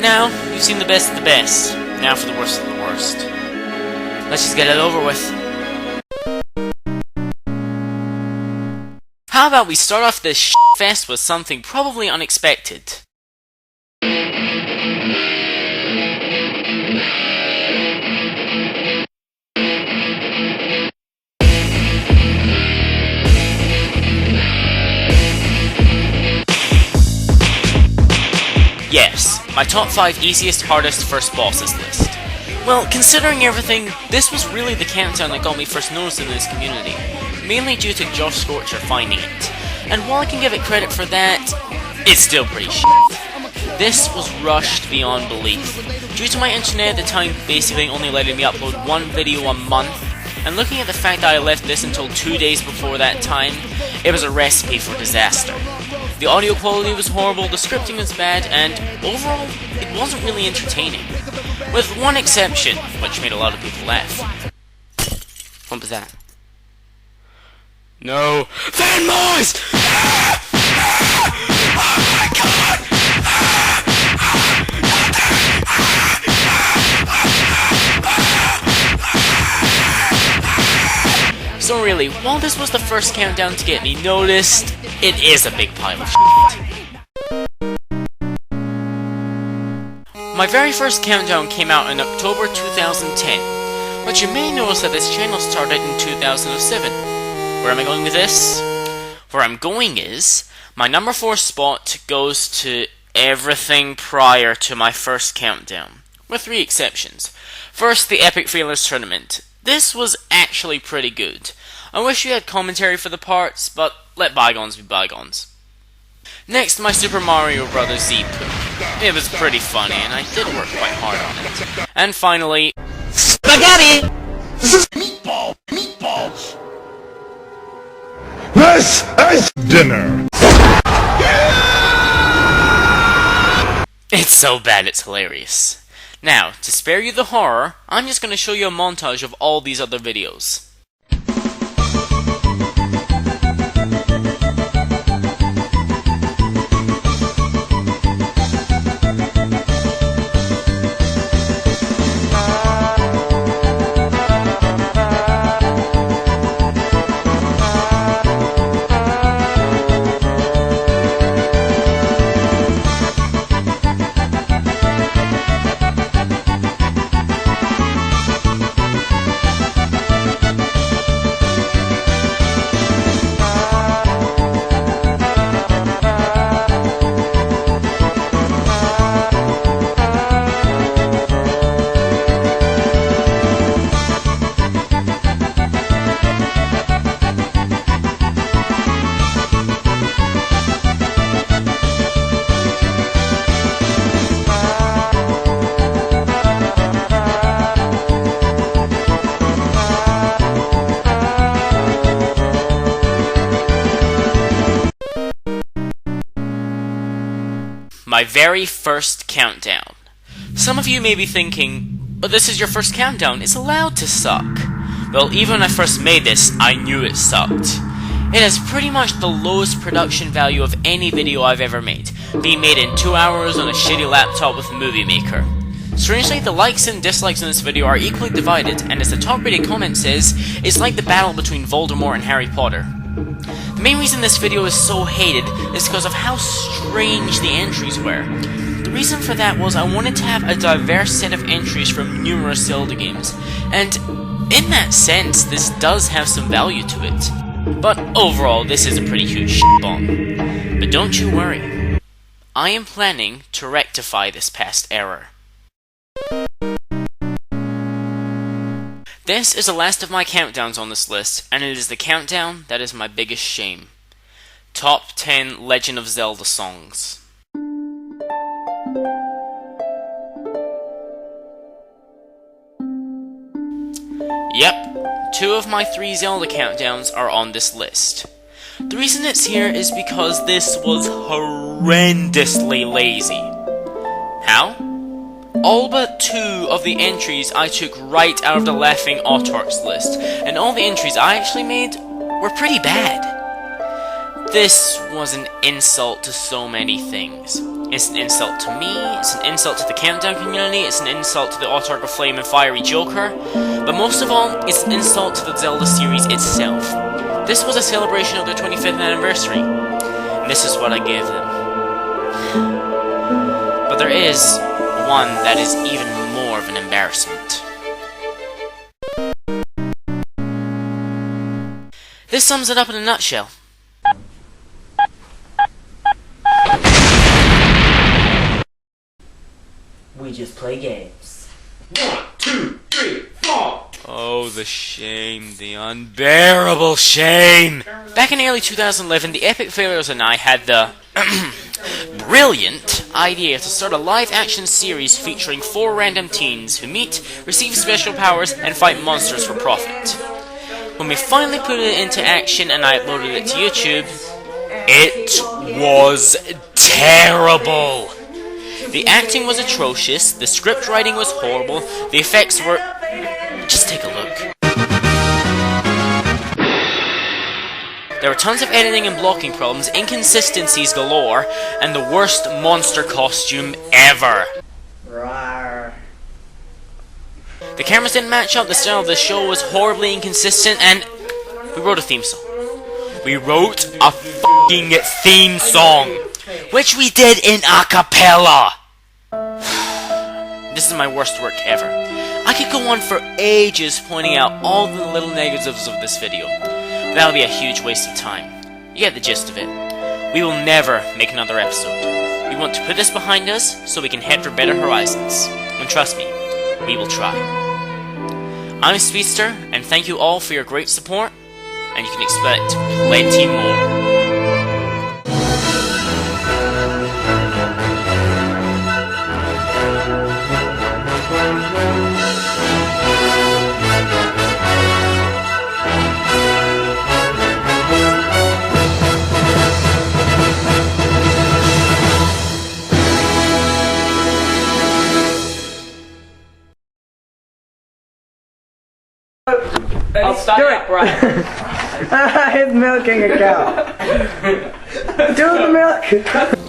Now, you've seen the best of the best. Now for the worst of the worst. Let's just get it over with. How about we start off this fest with something probably unexpected? Yes, my top 5 easiest, hardest first bosses list. Well, considering everything, this was really the countdown that got me first noticed in this community, mainly due to Josh Scorcher finding it. And while I can give it credit for that, it's still pretty shit. This was rushed beyond belief. Due to my internet at the time basically only letting me upload one video a month, and looking at the fact that I left this until 2 days before that time, it was a recipe for disaster. The audio quality was horrible, the scripting was bad, and overall, it wasn't really entertaining. With one exception, which made a lot of people laugh. What was that? No. Van Moise! Oh my god! So really, while this was the first countdown to get me noticed, it is a big pile of shit. My very first countdown came out in October 2010, but you may notice that this channel started in 2007. Where am I going with this? Where I'm going is, my number 4 spot goes to everything prior to my first countdown, with 3 exceptions. First, the EpicFailers tournament. This was actually pretty good. I wish you had commentary for the parts, but let bygones be bygones. Next, my Super Mario Bros. Z poop. It was pretty funny, and I did work quite hard on it. And finally, spaghetti! Meatballs! This is dinner! It's so bad it's hilarious. Now, to spare you the horror, I'm just going to show you a montage of all these other videos. My very first countdown. Some of you may be thinking, but this is your first countdown, it's allowed to suck. Well, even when I first made this, I knew it sucked. It has pretty much the lowest production value of any video I've ever made, being made in 2 hours on a shitty laptop with Movie Maker. Strangely, the likes and dislikes in this video are equally divided, and as the top rated comment says, it's like the battle between Voldemort and Harry Potter. The main reason this video is so hated is because of how strange the entries were. The reason for that was I wanted to have a diverse set of entries from numerous Zelda games, and in that sense, this does have some value to it. But overall, this is a pretty huge shitbomb. But don't you worry, I am planning to rectify this past error. This is the last of my countdowns on this list, and it is the countdown that is my biggest shame. Top 10 Legend of Zelda songs. Yep, 2 of my 3 Zelda countdowns are on this list. The reason it's here is because this was horrendously lazy. How? All but 2 of the entries I took right out of the Laughing Autarchs list, and all the entries I actually made were pretty bad. This was an insult to so many things. It's an insult to me, it's an insult to the Countdown community, it's an insult to the Autarch of Flame and Fiery Joker, but most of all, it's an insult to the Zelda series itself. This was a celebration of their 25th anniversary, and this is what I gave them. But there is one that is even more of an embarrassment. This sums it up in a nutshell. We just play games. 1, 2, 3, 4. Oh, the shame, the unbearable shame! Back in early 2011, the EpicFailers and I had the brilliant idea to start a live-action series featuring 4 random teens who meet, receive special powers, and fight monsters for profit. When we finally put it into action and I uploaded it to YouTube, it was terrible! The acting was atrocious, the script writing was horrible, the effects were... Just take a look. There were tons of editing and blocking problems, inconsistencies galore, and the worst monster costume ever. Rawr. The cameras didn't match up, the style of the show was horribly inconsistent, and we wrote a theme song. We wrote a f***ing theme song, which we did in a cappella. This is my worst work ever. I could go on for ages pointing out all the little negatives of this video, but that'll be a huge waste of time. You get the gist of it. We will never make another episode. We want to put this behind us so we can head for better horizons. And trust me, we will try. I'm Speedster, and thank you all for your great support, and you can expect plenty more. I'll start Do it it. right. He's milking a cow. Do the milk.